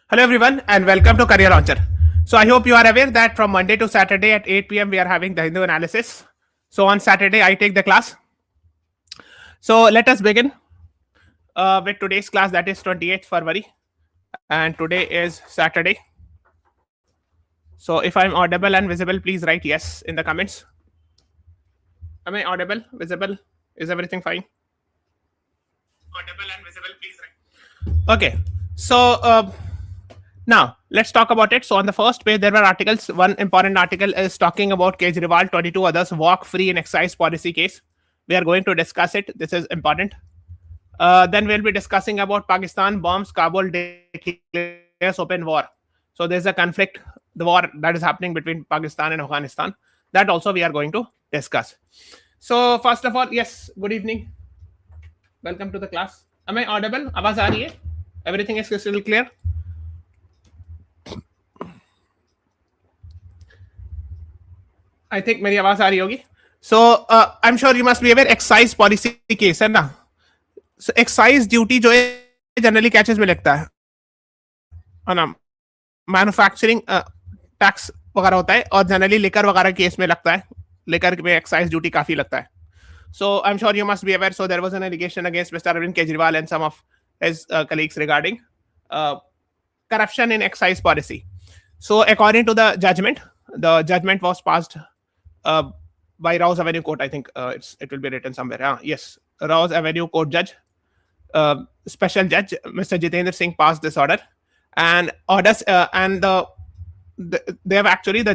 Hello everyone and welcome to Career Launcher. So I hope you are aware that from Monday to Saturday at 8 p.m. we are having the Hindu analysis. So on Saturday I take the class. So let us begin with today's class, that is 28th February, and today is Saturday. So if I'm audible and visible, please write yes in the comments. Am I audible, visible? Is everything fine? Audible and visible, please write. Okay. So now let's talk about it. So on the first page there were articles. One important article is talking about Kejriwal, 22 others walk free in excise policy case. We are going to discuss it. This is important. Then we'll be discussing about Pakistan bombs Kabul, declares open war. So there's a conflict, the war that is happening between Pakistan and Afghanistan. That also we are going to discuss. So first of all, yes, good evening. Welcome to the class. Am I audible? आवाज आ रही है? Everything is crystal clear? I think मेरी आवाज आ रही होगी. So I'm sure you must be aware excise policy case है ना. So excise duty जो है generally catches में लगता है ना, मैन्युफैक्चरिंग टैक्स वगैरह होता है और जनरली लिकर वगैरह केस में लगता है. लिकर में एक्साइज ड्यूटी काफी लगता है. So I'm sure you must be aware. So there was an allegation against Mr. Arvind Kejriwal and some of his colleagues regarding corruption in excise policy. So according to the judgment was passed by Rouse Avenue Court. I think it will be written somewhere. Yes, Rouse Avenue Court judge, special judge Mr. Jitendra Singh passed this order, and orders and the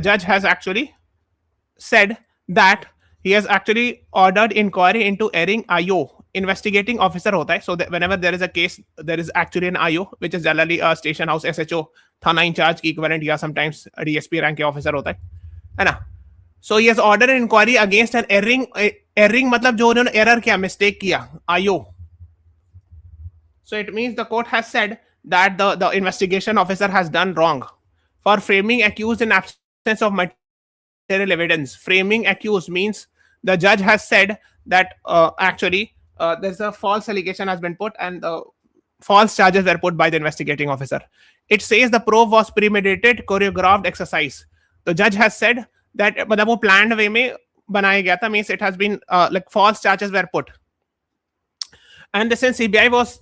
judge has actually said that he has actually ordered inquiry into erring IO, investigating officer hota hai. So that whenever there is a case, there is actually an IO, which is generally a station house SHO, thana in charge ki equivalent, ya sometimes a DSP rank ke officer hota hai na. So he has ordered an inquiry against an erring matlab jo unhone error kiya, mistake kiya, IO. So it means the court has said that the investigation officer has done wrong for framing accused in absence of material evidence. Framing accused means the judge has said that actually there's a false allegation has been put and false charges were put by the investigating officer. It says the probe was premeditated, choreographed exercise. The judge has said that मतलब वो planned way में बनाया गया था, means it has been like false charges were put. And since CBI was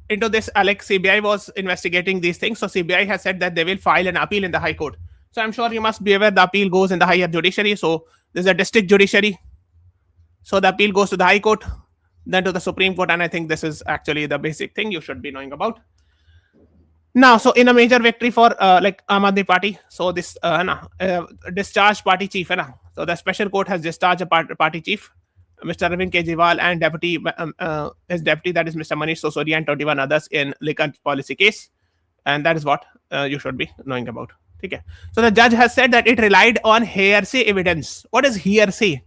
into this, CBI was investigating these things, so CBI has said that they will file an appeal in the High Court. So I'm sure you must be aware the appeal goes in the higher judiciary. So there's a district judiciary. So the appeal goes to the High Court, then to the Supreme Court, and I think this is actually the basic thing you should be knowing about. Now, so in a major victory for like Aam Aadmi Party, so this discharged party chief, so the special court has discharged a party chief, Mr. Arvind Kejriwal, and his deputy, that is Mr. Manish Sosodia, and 21 others in liquor policy case, and that is what you should be knowing about. Okay. So the judge has said that it relied on hearsay evidence. What is hearsay?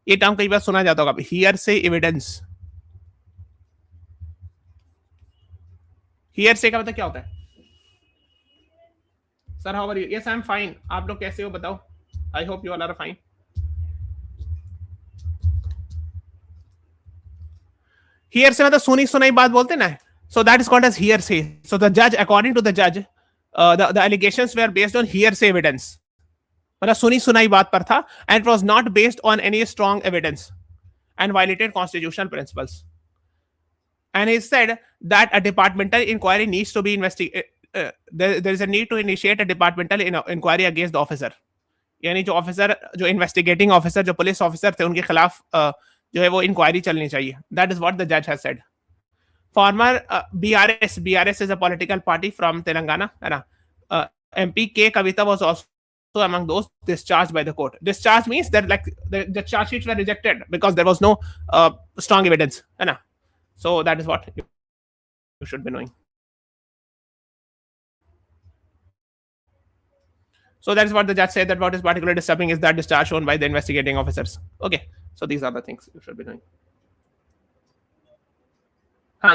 ये term कई बार सुना जाता होगा. Hearsay evidence. Hearsay का मतलब क्या होता है? Sir, how are you? Yes, I'm fine. आप लोग कैसे हो बताओ? I hope you all are fine. Hearsay मतलब सुनी सुनाई बात बोलते ना. So that is called as hearsay. So the judge, according to the judge, the allegations were based on hearsay evidence. मतलब सुनी सुनाई बात पर था, and it was not based on any strong evidence and violated constitutional principles. And he said that a departmental inquiry needs to be investigated. There is a need to initiate a departmental inquiry against the officer. यानी जो officer, जो investigating officer, जो police officer थे, उनके खिलाफ जो है वो इंक्वायरी चलनी चाहिए. That is what the judge has said. Former BRS is a political party from Telangana. MP K Kavita was also among those discharged by the court. Discharge means that like the charge sheets were rejected because there was no strong evidence. So that is what you should be knowing. So that is what the judge said, that what is particularly disturbing is that discharge shown by the investigating officers. Okay, so these are the things you should be knowing.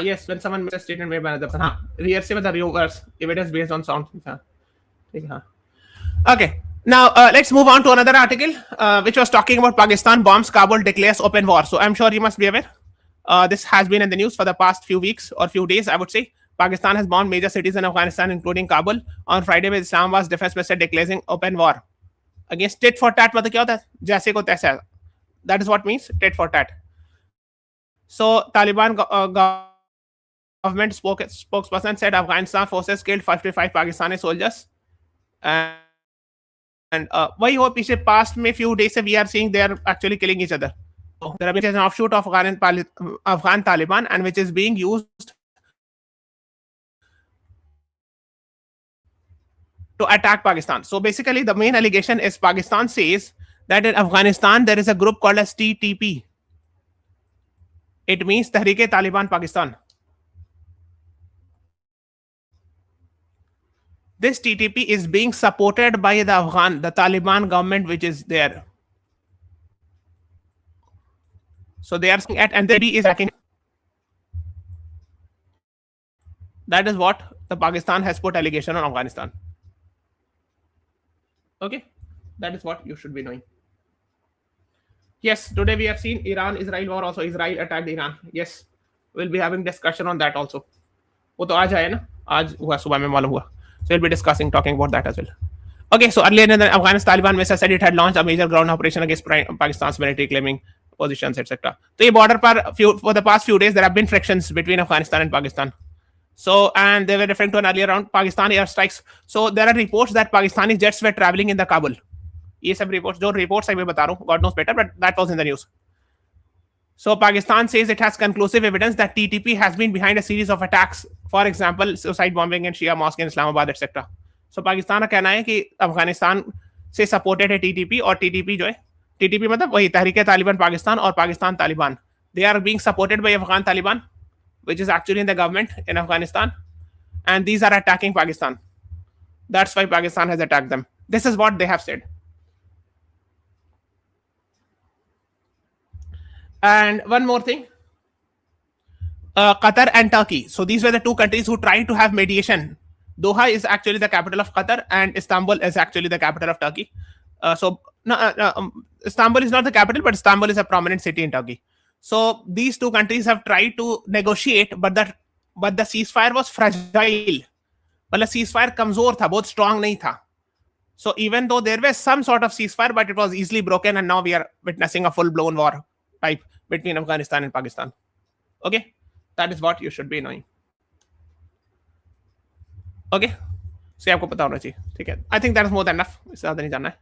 Yes, when someone makes a statement made by another person, hearsay with the reverse evidence based on sound. Okay, now let's move on to another article which was talking about Pakistan bombs Kabul, declares open war. So I'm sure you must be aware. This has been in the news for the past few weeks or few days, I would say. Pakistan has bombed major cities in Afghanistan, including Kabul. On Friday, with Islamabad's defense minister declaring open war against tit for tat. मतलब क्या होता है? जैसे को तैसा. That is what means tit for tat. So Taliban government spokesperson said Afghanistan forces killed 55 Pakistani soldiers. And वही हो पिछले past में few days से we are seeing they are actually killing each other. So there is an offshoot of Afghan Taliban and which is being used to attack Pakistan. So basically the main allegation is Pakistan says that in Afghanistan there is a group called as TTP. It means Tehreek-e-Taliban Pakistan. This TTP is being supported by the Taliban government which is there. So they are saying at and the is attacking. That is what the Pakistan has put allegation on Afghanistan. Okay, that is what you should be knowing. Yes, today we have seen Iran-Israel war also. Israel attacked Iran. Yes, we'll be having discussion on that also. वो तो आज आया ना, आज हुआ सुबह में मालूम हुआ. So we'll be talking about that as well. Okay, so earlier in the Afghanistan Taliban minister said it had launched a major ground operation against Pakistan's military, claiming positions, etc. So ये border पर for the past few days there have been frictions between Afghanistan and Pakistan. So, and they were referring to an earlier round Pakistan airstrikes. So there are reports that Pakistani jets were traveling in the Kabul. ये सब reports, जो reports मैं बता रहा हूँ, God knows better, but that was in the news. So Pakistan says it has conclusive evidence that TTP has been behind a series of attacks, for example, suicide bombing in Shia mosque in Islamabad, etc. So Pakistan का कहना है कि अफगानिस्तान से supported है TTP और TTP जो है TTP मतलब वही तहरीक-ए-तालिबान पाकिस्तान और Pakistan Taliban. They are being supported by Afghan Taliban, which is actually in the government in Afghanistan, and these are attacking Pakistan. That's why Pakistan has attacked them. This is what they have said. And one more thing, Qatar and Turkey. So these were the two countries who tried to have mediation. Doha is actually the capital of Qatar, and Istanbul is actually the capital of Turkey. Istanbul is not the capital, but Istanbul is a prominent city in Turkey. So these two countries have tried to negotiate, but the ceasefire was fragile. But the ceasefire kamzor tha, बहुत strong नहीं था. So even though there was some sort of ceasefire, but it was easily broken, and now we are witnessing a full-blown war type between Afghanistan and Pakistan. Okay, that is what you should be knowing. Okay, so आपको पता होना चाहिए, ठीक है? I think that is more than enough. इससे ज़्यादा नहीं जानना है.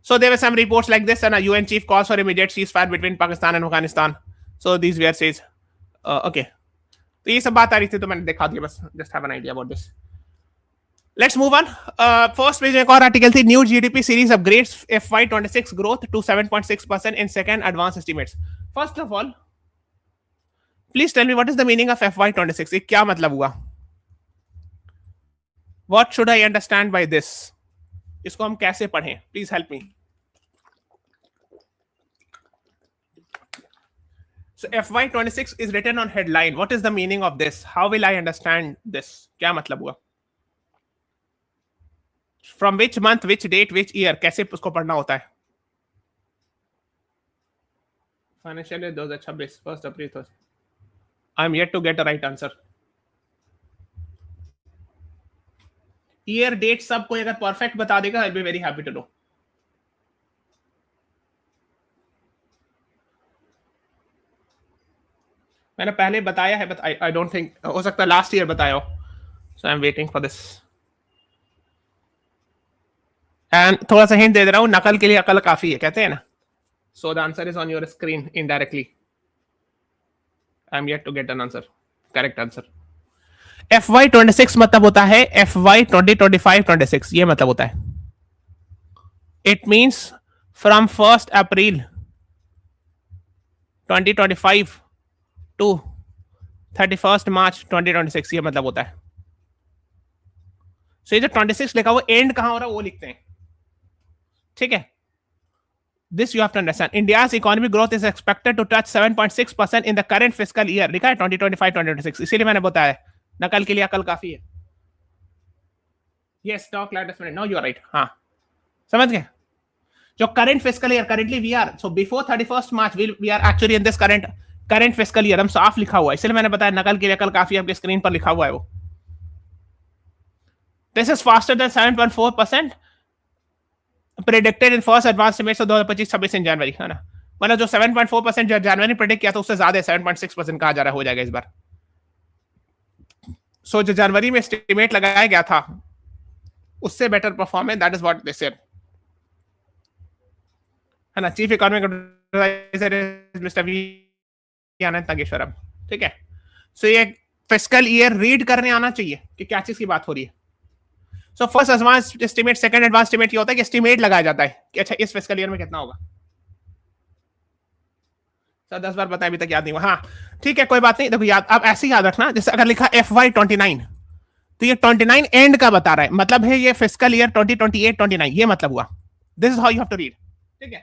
So there were some reports like this, and a UN chief calls for immediate ceasefire between Pakistan and Afghanistan. So these were says, okay. तो ये सब बात आ रही थी तो मैंने दिखा दिया बस. Just have an idea about this. Let's move on. First page में एक और article थी. New GDP series upgrades FY26 growth to 7.6% in second advanced estimates. First of all, please tell me what is the meaning of FY26. ये क्या मतलब हुआ? What should I understand by this? इसको हम कैसे पढ़ें? Please help me. So FY26 is written on headline. What is the meaning of this? How will I understand this? क्या मतलब हुआ? From which month, which date, which year? कैसे उसको पढ़ना होता है? Financial year 2026, 1st April. I'm yet to get a right answer. Year, date सब कोई अगर perfect बता देगा, I'll be very happy to know. मैंने पहले बताया है, but I don't think हो सकता है last year बताया हो. So I'm waiting for this. And थोड़ा सा हिंट दे दे रहा हूँ, नकल के लिए अकल काफी है, कहते हैं ना. So the answer is on your screen indirectly. I'm yet to get an answer, correct answer. FY26 मतलब होता है FY 2025-26. ये मतलब होता है. It means from 1st April 2025 to 31st March 2026. ये मतलब होता है. So ये जो 26 लिखा हुआ एंड कहां हो रहा है वो लिखते हैं, ठीक है? This you have to understand. India's economic growth is expected to touch 7.6% in the current fiscal year. लिखा है 2025-2026. इसीलिए मैंने बताया नकल के लिए अकल काफी है. Yes, talk latest minute. No, you are right. हाँ, समझ गए? जो current fiscal year, currently we are, so before 31st March, we are actually in this current current fiscal year हम साफ लिखा हुआ है, इसलिए मैंने बताया नकल के लिए कल काफी आपके स्क्रीन पर लिखा हुआ है वो. This is faster than 7.4% predicted in first advance estimate of 2025-26 इन जनवरी, है ना. मतलब जो 7.4% जनवरी प्रेडिक्ट किया था उससे ज्यादा 7.6% कहा जा रहा हो जाएगा इस बार. सो जो जनवरी में एस्टिमेट लगाया गया था उससे better performance, that is what they said, है ना. Chief economic adviser mister V Anand Nageswaran. ठीक है. सो ये फिस्कल ईयर रीड करने आना चाहिए कि क्या चीज की बात हो रही है. So first advance estimate, second advance estimate ये होता है कि एस्टिमेट लगाया जाता है कि अच्छा इस फिस्कल ईयर में कितना होगा. सर 10 बार बताएं, अभी तक याद नहीं हुआ. हाँ ठीक है, कोई बात नहीं. देखो याद, आप ऐसे याद रखना, जैसे अगर लिखा FY29 तो ये 29 एंड का बता रहा है, मतलब है ये फिस्कल ईयर 2028-29, ये मतलब हुआ. This is how you have to read. ठीक है.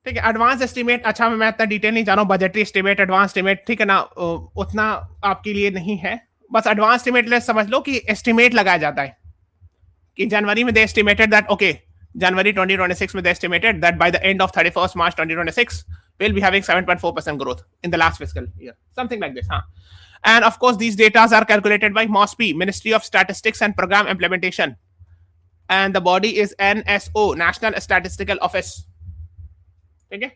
ठीक है. एडवांस एस्टिमेट, अच्छा मैं इतना डिटेल नहीं जा रहा हूँ. बजटरी एस्टिमेट, एडवांस एस्टिमेट, ठीक है ना, उतना आपके लिए नहीं है. बस एडवांस एस्टिमेट ले समझ लो कि एस्टिमेट लगाया जाता है कि जनवरी में दे एस्टिमेटेड दैट ओके, January 2026 में they estimated that by the end of 31st March 2026 we'll be having 7.4% growth in the last fiscal year, something like this. And of course these data are calculated by MOSPI, Ministry of Statistics and Program Implementation, and the body is NSO, National Statistical Office. Okay.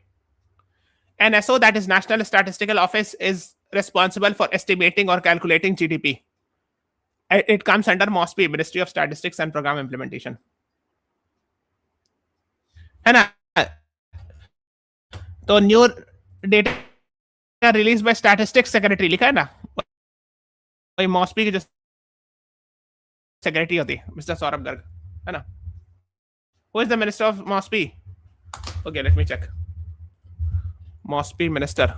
NSO, that is National Statistical Office, is responsible for estimating or calculating GDP. It comes under MOSPI, Ministry of Statistics and Program Implementation, है ना. तो new data release by statistics secretary लिखा है ना, वही मॉस्पी की जो secretary होती है मिस्टर सौरभ गर्ग, है ना. Who is the minister of MoSPI? Okay, let me check. MoSPI minister,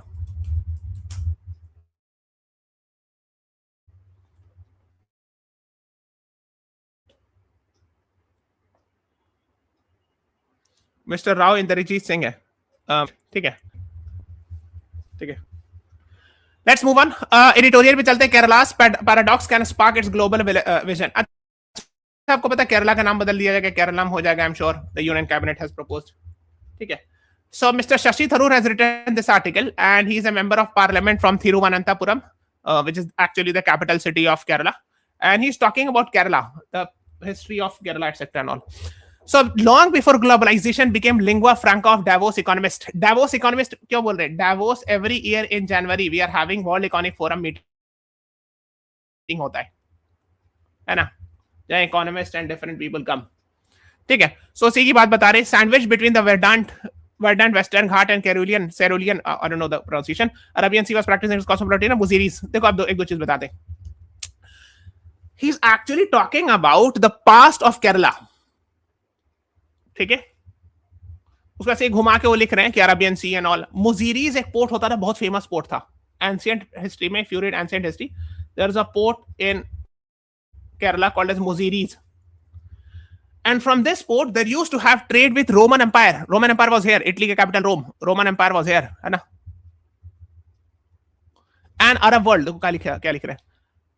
mister Rao Inderjit Singh है. ठीक है. ठीक है. Let's move on. एडिटोरियल पे चलते हैं. Kerala's paradox can spark its global vision. आपको पता है केरला का नाम बदल दिया जाएगा, केरला नाम हो जाएगा. आई am sure the union cabinet has proposed. ठीक है. So Mr. Shashi Tharoor has written this article, and he's a member of parliament from Thiruvananthapuram, which is actually the capital city of Kerala. And he's talking about Kerala, the history of Kerala, etc. and all. So long before globalization became lingua franca of Davos economist. Davos economist क्यों बोल रहे हैं? Davos every year in January we are having World Economic Forum meeting होता है ना, जहाँ economists and different people come. ठीक है. So उसी की बात बता रहे हैं. Sandwich between the Verdant, Western Ghat and Cerulean, I don't know the pronunciation. Arabian Sea was practicing cosmopolitan Muziris. देखो आप एक दो चीज बताते हैं. He's actually talking about the past of Kerala. ठीक है. उसका से घुमा के वो लिख रहे हैं कि Arabian Sea and all. Muziris एक पोर्ट होता था, बहुत फेमस पोर्ट था एंशिएंट हिस्ट्री में. फ्यूरिड ancient history, there is a port in Kerala called as Muziris. And from this port, there used to have trade with Roman Empire. Roman Empire was here. Italy के capital Rome. Roman Empire was here, है ना. And Arab world, देखो क्या लिख रहे हैं.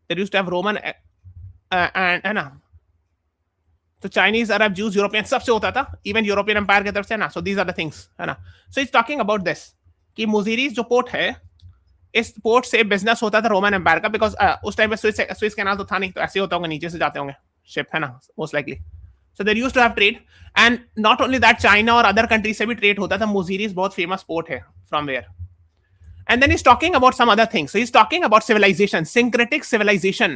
There used to have Roman and है ना. तो चाइनीज, अरब, जूस, यूरोपियन सबसे होता था, इवन यूरोपियन एम्पायर की तरफ से ना. So these are the things, है ना. So is talking about this कि मुजीरीज जो पोर्ट है, इस पोर्ट से बिजनेस होता था रोमन एम्पायर का. बिकॉज उस टाइम पे स्विस कैनाल तो था नहीं, तो ऐसे होता होगा, नीचे से जाते होंगे शिप, है ना, most likely. So they used to have trade, and not only that, China और other countries से भी trade होता था. Muziris बहुत famous port है from where. And then he's talking about some other things. So he's talking about civilization, syncretic civilization.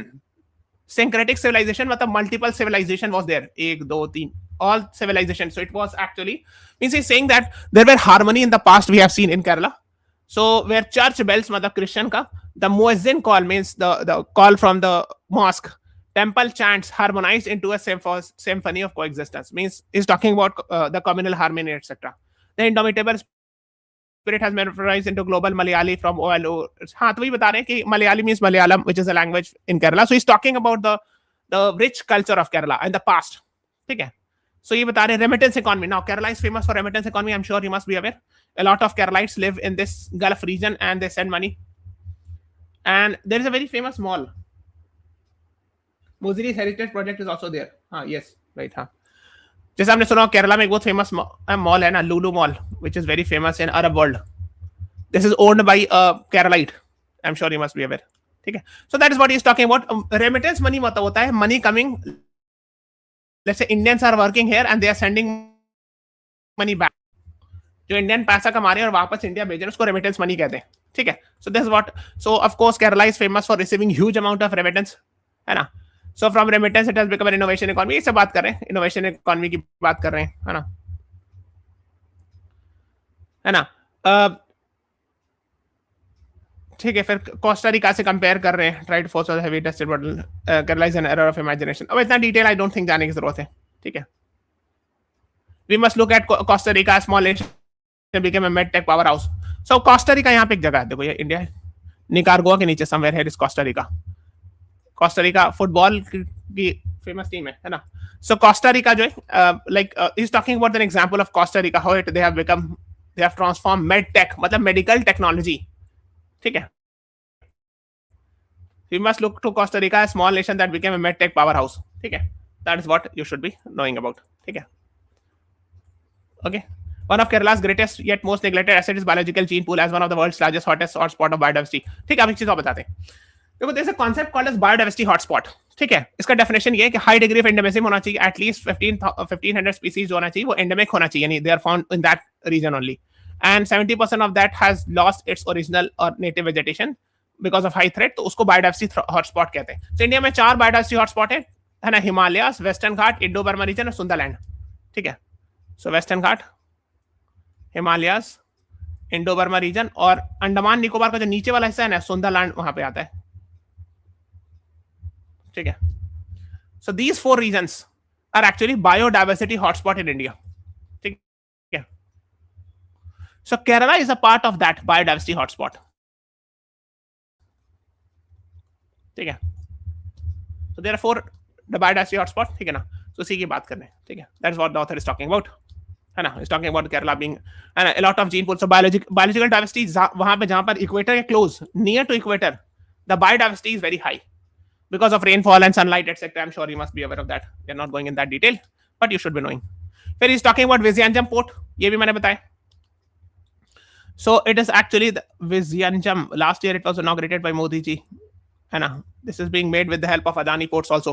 Syncretic civilization मतलब multiple civilization was there. एक, दो, तीन, all civilization. So it was actually, means he's saying that there were harmony in the past we have seen in Kerala. So where church bells मतलब Christian का, the muezzin call means the call from the mosque, temple chants harmonized into a symphony of coexistence. Means he's talking about the communal harmony, etc. The indomitable spirit has memorized into global Malayali from OLO. हाँ, तो वही बता रहे हैं कि Malayali means Malayalam, which is a language in Kerala. So he's talking about the rich culture of Kerala in the past. ठीक है. So ये बता रहे हैं remittance economy. Now Kerala is famous for remittance economy. I'm sure you must be aware. A lot of Keralites live in this Gulf region and they send money. And there is a very famous mall. Muziri's heritage project is also there. Yes, right. जैसे आपने सुना केरला में एक बहुत famous mall है ना, Lulu mall, which is very famous in Arab world. This is owned by Keralite. I am sure you must be aware. ठीक है. So that is what he is talking about. Remittance money मतलब होता है money coming, let's say Indians are working here and they are sending money back. जो Indian पैसा कमा रहे हैं और वापस इंडिया भेज रहे हैं उसको रेमिटेंस मनी कहते हैं. ठीक है. So this what, so of course Kerala is famous for receiving huge amount of remittance, है ना. So from remittance it has become an innovation economy. इससे बात कर रहे हैं, इनोवेशन इकोनॉमी की बात कर रहे हैं, है ना, है ना. ठीक है. फिर कोस्टा रिका से कंपेयर कर रहे हैं. Tried force heavy tested model Kerala is an error of imagination. अब इतना डिटेल आई डोंट थिंक जाने की जरूरत है. ठीक है. We must look at Costa Rica, small nation became a med tech powerhouse. So Costa Rica यहाँ पे एक जगह है, देखो ये इंडिया है, निकारागुआ के नीचे समवेयर है Costa Rica. Costa Rica football की फेमस टीम है ना. सो कोस्टा रिका जो है, like is talking about an example of Costa Rica, how it they have become, they have transform med tech, मतलब medical technology. ठीक है. We must look to Costa Rica, a small nation that became a medtech powerhouse. ठीक है. That is what you should be knowing about. ठीक है. Okay. One of Kerala's greatest yet most neglected asset is biological gene pool as one of the world's largest hottest hotspot of biodiversity. ठीक है. अब एक चीज और बताते हैं. देखो, there's a concept called as biodiversity hotspot. ठीक है. इसका डेफिनेशन ये है कि हाई डिग्री ऑफ एंडेमिज्म होना चाहिए, एटलीस्ट 1500 स्पीसीज होना चाहिए, वो एंडेमिक होना चाहिए, यानी they are found in that region only, and 70% of that has lost its original और native vegetation because of high threat. तो उसको बायोडाइवर्सिटी हॉटस्पॉट कहते हैं. तो इंडिया में 4 बायोडाइवर्सिटी हॉटस्पॉट है ना, हिमालयस, वेस्टर्न घाट, इंडो बर्मा रीजन और सुंदरलैंड. ठीक है. सो वेस्टर्न घाट, हिमालयस, इंडो बर्मा रीजन और अंडमान निकोबार का जो नीचे वाला हिस्सा है ना, सुंदरलैंड, वहां पे आता है. ठीक है. So these 4 reasons are actually biodiversity hotspot in India. ठीक है. So Kerala is a part of that biodiversity hotspot. ठीक है. So there are 4 biodiversity hotspot. ठीक है ना. So उसी की बात कर रहे हैं. ठीक है. That is what the author is talking about. है ना. He's talking about Kerala being a lot of gene pools. So biological diversity वहां पे जहां पर इक्वेटर के close, near to equator, the biodiversity is very high because of rainfall and sunlight, etc. I'm sure you must be aware of that. We're not going in that detail, but you should be knowing. फिर he's talking about Vizianjam port. ये भी मैंने बताया. So it is actually the Vizianjam. Last year it was inaugurated by Modi ji. है ना. This is being made with the help of Adani Ports also.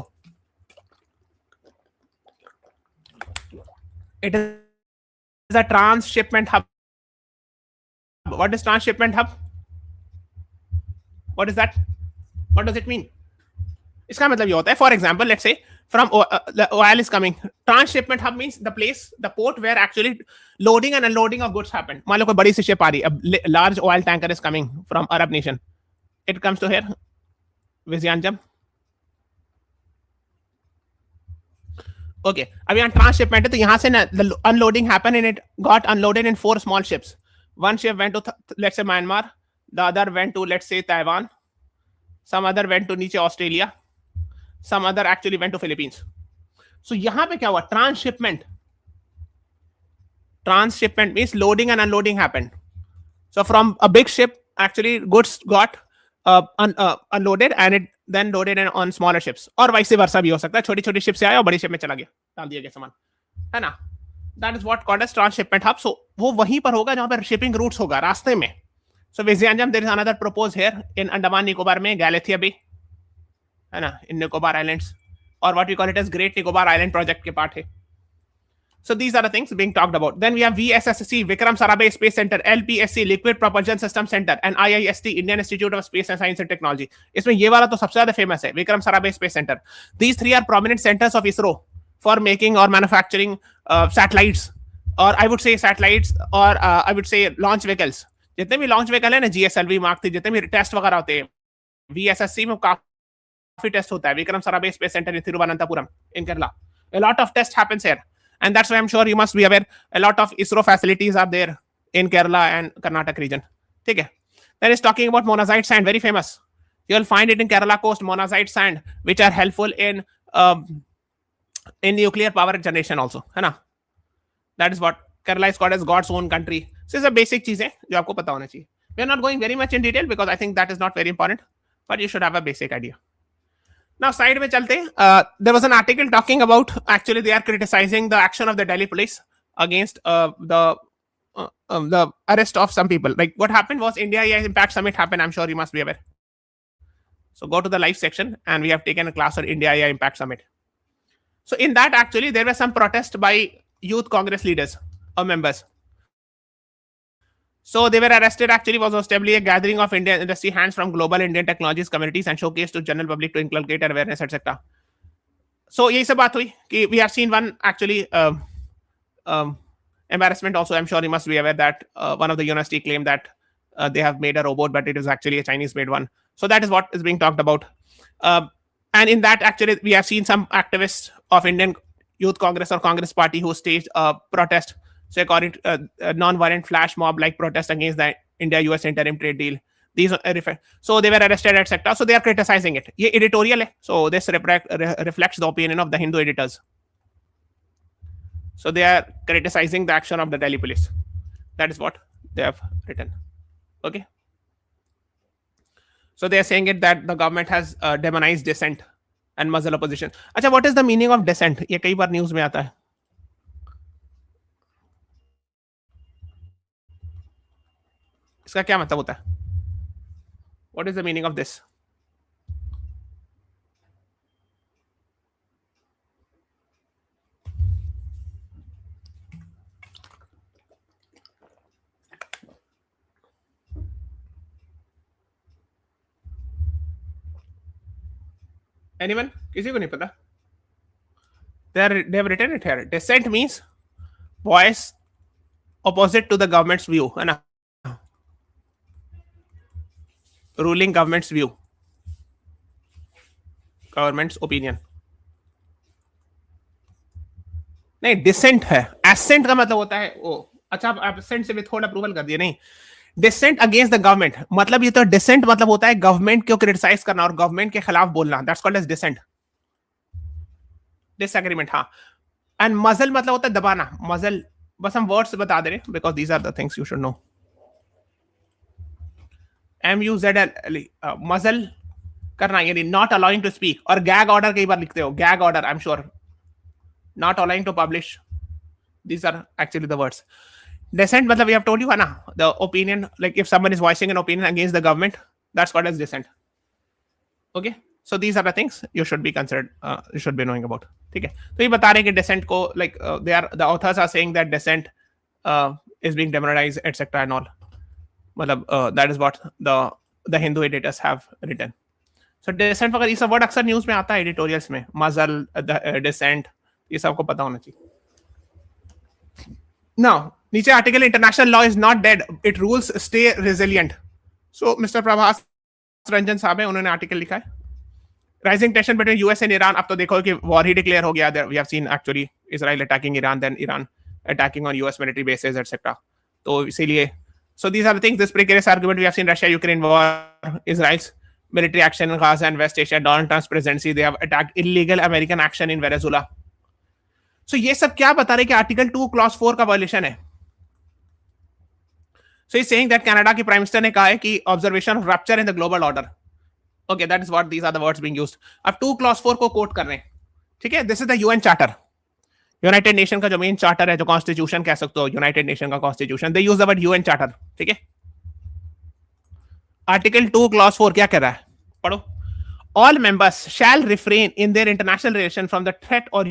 It is a transshipment hub. What is transshipment hub? What is that? What does it mean? इसका मतलब ये होता है, for example, let's say from the oil is coming. Transshipment hub means the place, the port where actually loading and unloading of goods happen. मान लो कोई बड़ी सी ship आ रही है, a large oil tanker is coming from Arab nation. It comes to here. Vizhinjam. Okay. अब यहाँ transshipment है, तो यहाँ से ना unloading happen and it got unloaded in 4 small ships. One ship went to let's say Myanmar, the other went to let's say Taiwan, some other went to नीचे Australia, some other actually went to Philippines. So यहाँ पे क्या हुआ, transshipment. Transshipment means loading and unloading happened. So from a big ship actually goods got unloaded and it then loaded on smaller ships, और vice versa भी हो सकता है, छोटी छोटी शिप से आया और बड़ी शिप में चला गया, डाल दिया गया सामान, है ना. That is what called as transshipment hub. So वो वहीं पर होगा जहां पर shipping routes होगा रास्ते में. So Vizianjam, there is another proposed here in Andaman Nicobar में Galathea Bay, है ना, in Nicobar Islands, or what we call it as Great Nicobar Island Project के part है. So these are the things being talked about. Then we have VSSC, Vikram Sarabhai Space Center, LPSC, Liquid Propulsion System Center, and IIST, Indian Institute of Space and Science and Technology. इसमें ये वाला तो सबसे ज्यादा famous है, Vikram Sarabhai space centre. These 3 are prominent centers of ISRO for making or manufacturing satellites, or I would say satellites, or I would say launch vehicles. जितने भी launch vehicle है ना, GSLV, Mark 3, जितने भी टेस्ट वगैरह होते हैं, VSSC में काफी टेस्ट होता है. Vikram Sarabhai space centre in Thiruvananthapuram in Kerala. A lot of tests happens here. And that's why I'm sure you must be aware a lot of ISRO facilities are there in Kerala and Karnataka region. ठीक है. Then is talking about monazite sand, very famous. You'll find it in Kerala coast, monazite sand, which are helpful in nuclear power generation also, है ना. That is what Kerala is called as God's own country. So it's a basic चीज है जो आपको पता होना चाहिए. We are not going very much in detail because I think that is not very important, but you should have a basic idea. Now side में चलते there was an article talking about actually they are criticizing the action of the Delhi police against the arrest of some people. Like what happened was India AI Impact Summit happened. I'm sure you must be aware. So go to the live section and we have taken a class on India AI Impact Summit. So in that actually there was some protest by youth Congress leaders or members. So they were arrested. Actually, was ostensibly a gathering of Indian industry hands from global Indian technologies communities and showcase to general public to inculcate awareness, etc. So यही सब बात हुई कि we have seen one actually embarrassment also. I'm sure you must be aware that one of the university claimed that they have made a robot, but it is actually a Chinese made one. So that is what is being talked about. And in that actually we have seen some activists of Indian Youth Congress or Congress Party who staged a protest. So according to a non-violent flash mob like protest against the India-US interim trade deal. These so they were arrested, etc. So they are criticizing it. ये editorial है. So this reflects the opinion of the Hindu editors. So they are criticizing the action of the Delhi police. That is what they have written. Okay. So they are saying it that the government has demonized dissent and muzzle opposition. अच्छा, what is the meaning of dissent? ये कई बार news में आता है. इसका क्या मतलब होता है? What is the meaning of this? Anyone? किसी को नहीं पता? They have written it here. Dissent means voice opposite to the government's view, है ना? Ruling government's view, government's opinion. नहीं, डिसेंट है. एसेंट का मतलब होता है वो. अच्छा, आप एसेंट से विथहोल्ड अप्रूवल कर दिए. नहीं, डिसेंट अगेंस्ट द गवर्नमेंट मतलब ये तो डिसेंट मतलब होता है गवर्नमेंट को क्रिटिसाइज करना और गवर्नमेंट के खिलाफ बोलना. That's called as dissent. Disagreement. हाँ. एंड मजल मतलब होता है दबाना. मजल बस हम वर्ड्स बता दे रहे because these are the things you should know. MUZL muzzle करना यानी नॉट अलाउइंग टू स्पीक. और गैग ऑर्डर कई बार लिखते हो. Gag order I am sure. Not allowing to publish. These are actually the words. Dissent, matlab we have told you, है ना, the opinion, like if someone is voicing an opinion against the government, that's called as dissent. Okay, so these are the things you should be considered, you should be knowing about. ठीक है, तो ये बता रहे हैं कि dissent को like the authors are saying that dissent is being demonized, etc. and all. मतलब that is what the Hindu editors have written. So dissent वगैरह ये सब वर्ड अक्सर न्यूज में आता है एडिटोरियल्स में. मजल, dissent, ये सबको पता होना चाहिए. Now, नीचे article international law is not dead, it rules stay resilient. So mister Prabhas Ranjan साहब है, उन्होंने आर्टिकल लिखा है. Rising tension between US and Iran. अब तो देखो कि वॉर ही डिक्लेयर हो गया. We have seen actually Israel attacking Iran, then Iran attacking on US military bases etcetera. तो इसीलिए so these are the things, this precarious argument. We have seen Russia Ukraine war, Israel's military action in Gaza and West Asia, Donald Trump's presidency, they have attacked illegal American action in Venezuela. So ये सब क्या बता रहे कि article 2 clause 4 का violation है. So he's saying that Canada की prime minister ने कहा है कि observation of rupture in the global order. Okay, that is what these are the words being used. अब 2 क्लॉज 4 को कोट कर रहे हैं. ठीक है, this is the UN charter. United nation का जो मेन चार्टर है, जो कॉन्स्टिट्यूशन कह सकते हो, यूनाइटेड नेशन का constitution, they use the word UN charter. ठीक है, आर्टिकल 2 क्लॉज 4 क्या कह रहा है, पढ़ो. All members shall refrain in their international relation from the threat और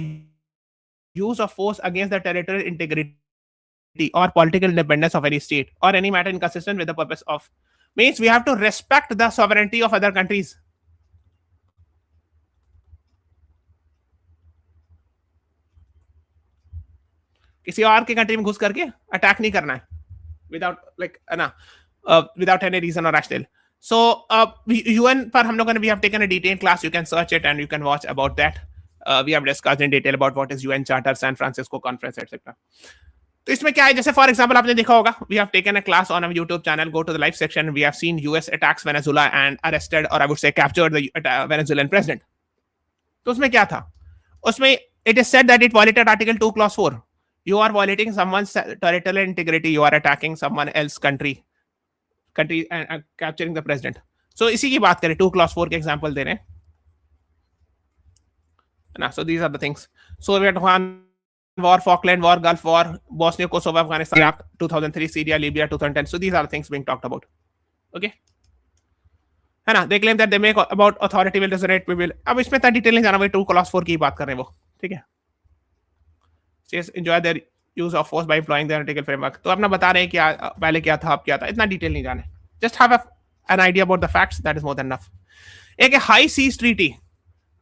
use of force against the territorial integrity or political independence of any state or any matter inconsistent with the purpose of. Means we have to respect the sovereignty of other countries. किसी और की country में घुस करके attack नहीं करना है without like ना विदाउट एनी रीजन और रैशनल. सो यूएन पर हम लोगों ने we have taken a detail class. You can search it and you can watch about that. We have discussed in detail about what is UN Charter, San Francisco Conference, etc. तो इसमें क्या है, जैसे for example आपने देखा होगा, we have taken a class on our YouTube channel. Go to the live section. We have seen US attacks Venezuela and arrested, or I would say captured the Venezuelan president. तो उसमें क्या था, उसमें it is said that it violated Article 2 Clause 4. You are violating someone's territorial integrity. You are attacking someone else's country and capturing the president. So इसी की बात करें, 2 Clause 4 के एग्जाम्पल दे रहे हैं. So these are the things. Soviet-Afghan War, Falkland War, Gulf War, Bosnia, Kosovo, Afghanistan, Iraq, 2003, Syria, Libya, 2010. So these are the things being talked about. Okay. है ना, they claim that they make about authority will resonate we will. अब इसमें इतना detail नहीं जाना, भाई 2 clause 4 की बात कर रहे हैं वो, ठीक है. Says enjoy their use of force by employing the analytical framework. तो अपना बता रहे हैं क्या पहले क्या था अब क्या था, इतना डिटेल नहीं जाने. Just have an idea about the facts, that is more than enough. एक high seas treaty.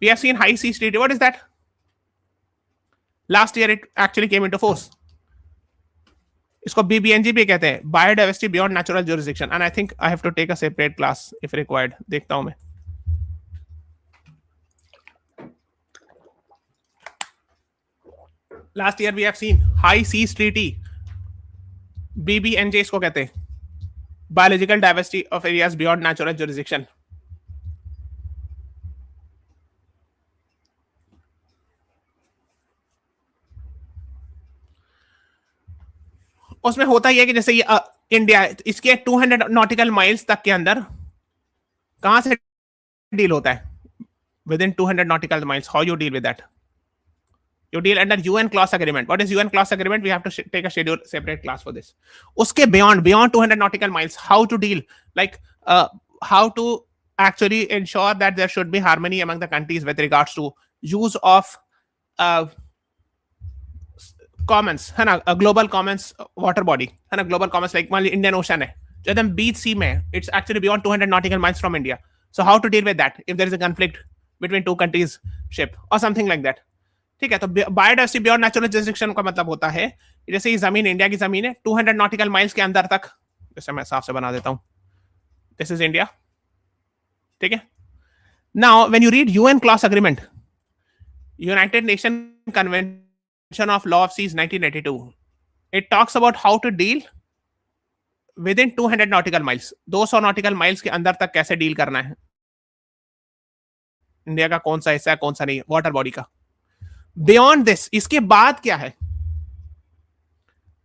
We have seen high seas treaty. What is that? Last year it actually came into force. इसको BBNG भी कहते हैं, biodiversity beyond natural jurisdiction, and I think I have to take a separate class if required. देखता हूं मैं. Last year we have seen high seas treaty, BBNJ इसको कहते हैं, biological diversity of areas beyond natural jurisdiction. उसमें होता ही है कि जैसे ये इंडिया है, इसके 200 नॉटिकल माइल्स तक के अंदर कहां से डील होता है, with in 200 nautical miles. How you deal with that? You deal under UN clause agreement. What is UN clause agreement? We have to take a schedule separate class for this. Uske beyond 200 nautical miles, how to deal, like how to actually ensure that there should be harmony among the countries with regards to use of commons, है ना, global commons water body, है ना, global commons like मान ली Indian Ocean है, जो एकदम बीच सी में, it's actually beyond 200 nautical miles from India. So how to deal with that if there is a conflict between two countries ship or something like that. ठीक है. तो biodiversity beyond natural jurisdiction का मतलब होता है जैसे ये जमीन इंडिया की जमीन है 200 नॉटिकल माइल्स के अंदर तक, जैसे मैं साफ से बना देता हूं, दिस इज इंडिया, ठीक है. Now when you read UNCLOS agreement, united nation convention of law of seas 1982, it talks about how to deal with in 200 nautical miles, 200 nautical miles के अंदर तक कैसे डील करना है, इंडिया का कौन सा हिस्सा है कौन सा नहीं, वाटर बॉडी का. बियॉन्ड दिस, इसके बाद क्या है,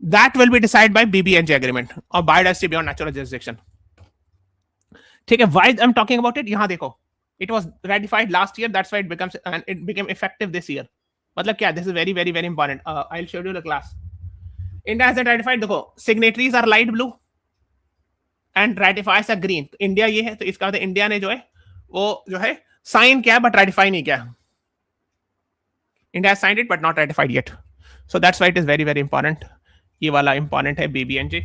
that will be decide by BBNJ agreement और बायोडाइवर्सिटी बियॉन्ड नेचुरल ज्यूरिसडिक्शन. ठीक है. Why I am talking about it, यहां देखो, it was ratified last year, that's why it becomes and it became effective this year. मतलब क्या, this is very very very important. I will schedule a class. India has ratified, देखो signatories are light blue and ratifies are green. India ये है, तो इसका मतलब India ने जो है वो जो है साइन किया बट रेटिफाई नहीं किया. India has signed it but not ratified yet. So that's why it is very very important. ये वाला important है BBNJ.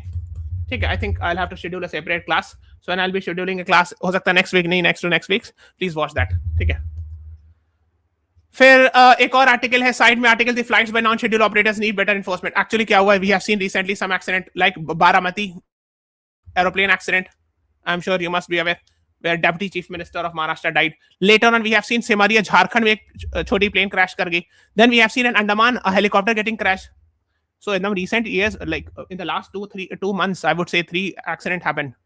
ठीक है. I think I'll have to schedule a separate class. So and I'll be scheduling a class, हो सकता है next week नहीं, next to next week. Please watch that. ठीक है. फिर एक और आर्टिकल है साइड में, article the flights by non schedule operators need better enforcement. Actually क्या हुआ है, we have seen recently some accident like Baramati aeroplane accident. I am sure you must be aware, where Deputy Chief Minister of Maharashtra died. Later on, we have seen Simariya, Jharkhand में एक छोटी plane crash कर गई. Then we have seen in Andaman a helicopter getting crashed. So in the recent years, like in the last 2 months, I would say 3 accidents happened.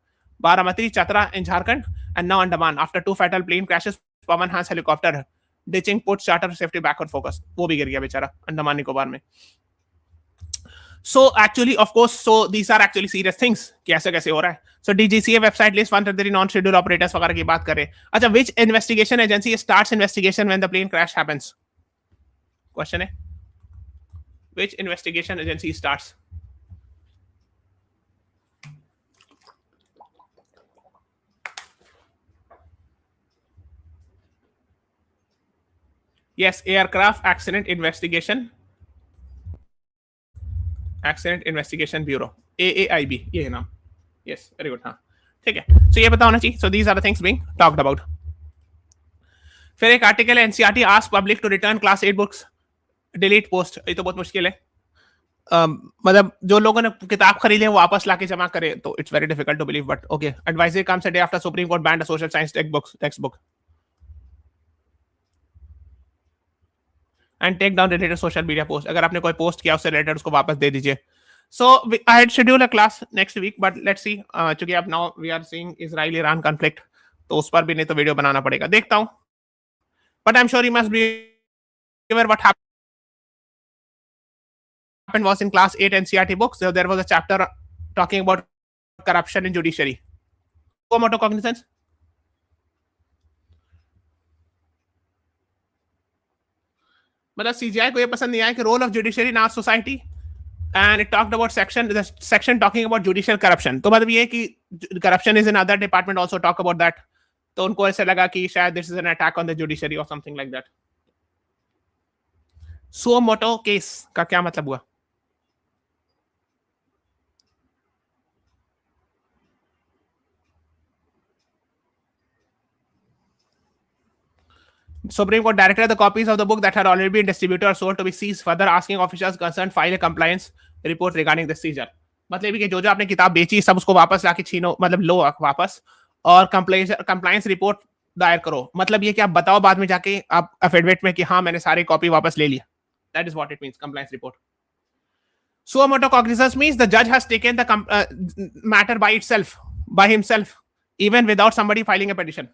Baramati, Chatra in Jharkhand, and now Andaman. After 2 fatal plane crashes, Pawan Hans helicopter ditching put charter safety backward focus. वो भी गिर गया बेचारा अंडमान निकोबार में. So actually, of course, so these are actually serious things. कैसे कैसे हो रहा है. So DGCA website list 133 non-scheduled operators वगैरह की बात करें. अच्छा, which investigation agency starts investigation when the plane crash happens? Question है, which investigation agency starts? Yes, Aircraft Accident Investigation Bureau, AAIB, ये है नाम. Yes, very good. हाँ, ठीक है. So ये पता होना चाहिए. So these are the things being talked about. फिर एक आर्टिकल है NCERT ask public to return class 8 books, delete post. ये तो बहुत मुश्किल है. मतलब जो लोगों ने किताब खरीदे वो वापस लाके जमा करे, तो it's very difficult to believe, but okay. Advisory comes a day after supreme court banned social science text book and take down related social media post. अगर आपने कोई पोस्ट किया उससे रिलेटेड उसको वापस दे दीजिए. So I had schedule a class next week, but let's see, चूंकि अब now we are seeing Israel Iran conflict, तो उस पर भी नहीं तो वीडियो बनाना पड़ेगा. देखता हूं, but I am sure you must be aware what happened was in class 8 NCERT books. So there was a chapter talking about corruption in judiciary. Motor cognizance. मतलब सीजीआई को ये पसंद नहीं आया कि role of judiciary in our society, and it talked about section talking about judicial corruption. तो मतलब ये कि corruption is in other department also talk about that. तो उनको ऐसे लगा कि शायद this is an attack on the judiciary और something like that. Suo motu case का क्या मतलब हुआ? Supreme Court directed the copies of the book that had already been distributed or sold to be seized, further asking officials concerned file a compliance report regarding the seizure. मतलब कि जो जो आपने किताब बेची सब उसको वापस लाके छीनो, मतलब लो वापस, और कंप्लायंस रिपोर्ट दायर करो. मतलब ये कि आप बताओ बाद में जाके आप एफिडेविट में कि हाँ मैंने सारी कॉपी वापस ले लिया. That is what it means, compliance report. Suo motu cognizance means the judge has taken the matter by itself, by himself, even without somebody filing a petition.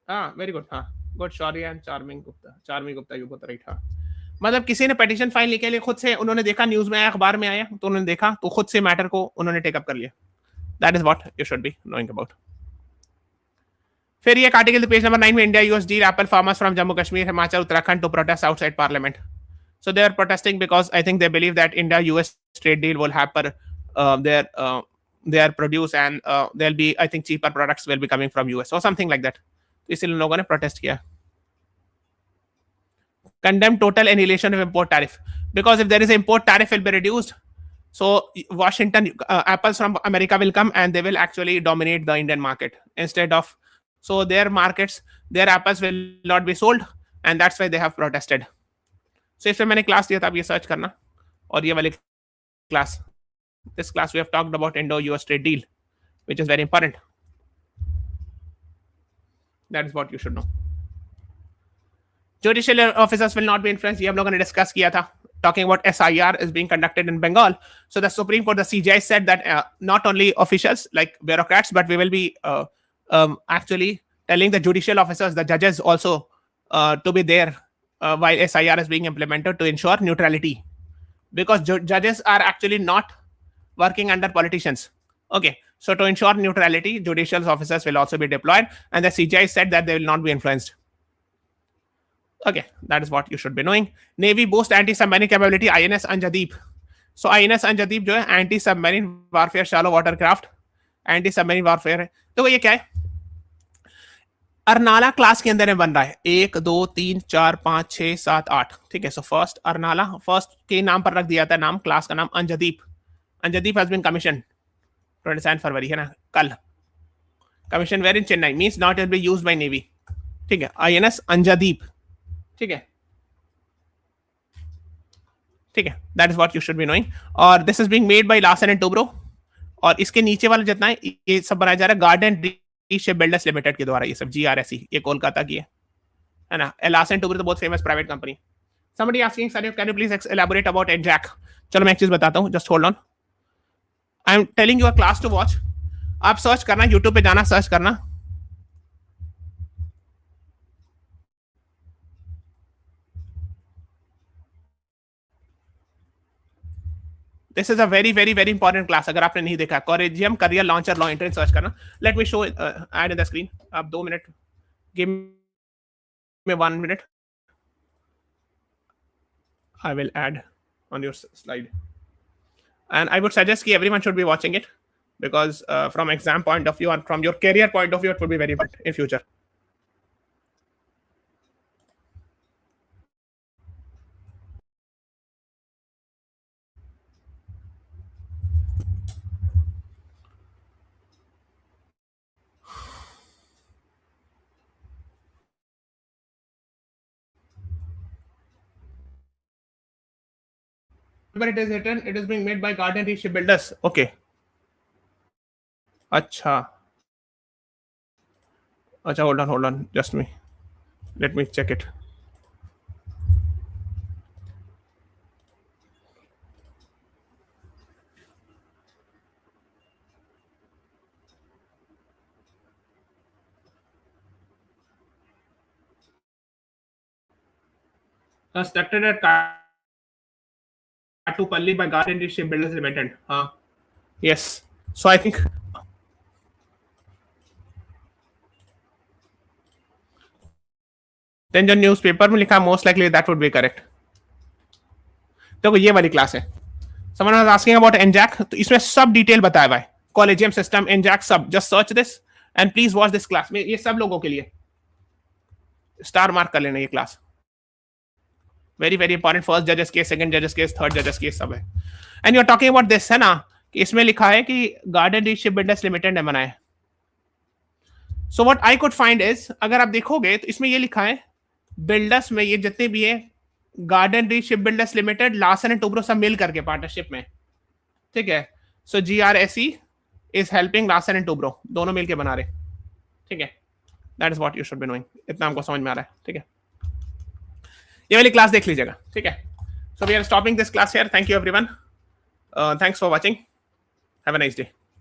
हाँ, वेरी गुड. हाँ, good. Sorry, I am charming Gupta you both right. हाँ, मतलब किसी ने petition file नहीं किया, लिए खुद से उन्होंने देखा, न्यूज में आया, अखबार में आया, तो उन्होंने देखा, तो खुद से मैटर को उन्होंने टेकअप कर लिया. That is what you should be knowing about. फिर ये आर्टिकल पेज नंबर 9 में, India US deal apple farmers from Jammu Kashmir Himachal Uttarakhand to protest outside parliament. So they are protesting because I think they believe that India-US trade deal will hamper their produce, and there'll be, I think, cheaper products will be coming from US or something like that. इसलिए लोगों ने protest किया. Condemn total annihilation of import tariff, because if there is an import tariff will be reduced. So Washington apples from America will come and they will actually dominate the Indian market instead of, so their markets, their apples will not be sold, and that's why they have protested. So इसमें मैंने class दिया था, आप ये search करना. और ये वाली class, this class we have talked about Indo-US trade deal, which is very important. That is what you should know. Judicial officers will not be influenced. ये हम लोगों ने डिस्कस किया था. Talking about SIR is being conducted in Bengal. So the Supreme Court, the CJI said that not only officials like bureaucrats, but we will be actually telling the judicial officers, the judges also, to be there while SIR is being implemented to ensure neutrality, because judges are actually not working under politicians. Okay, so to ensure neutrality, judicial officers will also be deployed, and the CGI said that they will not be influenced. Okay, that is what you should be knowing. Navy boost anti-submarine capability, INS Anjadeep. So INS Anjadeep जो है anti-submarine warfare shallow water craft, anti-submarine warfare है. तो ये क्या है? Arnala class के अंदर में बन रहा है. 1 2 3 4 5 6 7 8. ठीक है. सो फर्स्ट अरनाला, फर्स्ट के नाम पर रख दिया था नाम, क्लास का नाम Anjadip. Anjadip has been commission 27 फरवरी है ना, कल. Commission were in Chennai, means not will be used by navy. ठीक है. आईएनएस अंजदीप. ठीक है. ठीक है. That is what you should be knowing. और this is being made by Larsen and Toubro. और इसके नीचे वाला जितना है ये सब बनाया जा रहा है गार्डन शिप बिल्डर्स लिमिटेड के द्वारा. ये सब जीआरएसई, ये कोलकाता की है ना. लार्सन टुब्रो तो बहुत famous private company. somebody asking sir can you please elaborate about NJAC. चलो मैं एक चीज बताता हूँ, just hold on. I am telling you a class to watch. आप सर्च करना, यूट्यूब पे जाना, सर्च करना. This is a very very very important class. अगर आपने नहीं देखा, collegium career launcher law entrance search करना. Let me show add in the screen. आप 2 minute, give me 1 minute. I will add on your slide, and I would suggest that everyone should be watching it, because from exam point of view and from your career point of view, it would be very important in future. But it is written, it is being made by Garden Reef Shipbuilders. Okay. Acha. Acha, hold on. Just me. Let me check it. Constructed at Katupalli by Garden Reef Shipbuilders Limited. Yes. So I think then जो newspaper में लिखा most likely that would be correct. देखो ये वाली class है, someone was asking about NJAC, तो इसमें सब डिटेल बताया हुआ है, कॉलेजियम सिस्टम, एनजैक, सब। Just search this and please watch this class. में ये सब लोगों के लिए स्टार मार्क कर लेना ये class, very very important. First जजेस केस, सेकंड जजेस केस, थर्ड जजेस केस सब है। And you are talking about this है ना, कि इसमें लिखा है कि garden reach ship builders limited ने बनाया। So what I could find is, अगर आप देखोगे तो इसमें ये लिखा है बिल्डर्स में ये जितने भी है, garden reach ship builders limited, Larsen and Toubro सब मिल करके पार्टनरशिप में, ठीक है। सो GRSE is helping Larsen and Toubro, दोनों मिलके बना रहे, ठीक है। That is what you should be knowing, इतना हमको समझ में आ रहा है, ठीक है। ये वाली क्लास देख लीजिएगा, ठीक है। So we are stopping this class here. Thank you everyone, thanks for watching, have a nice day.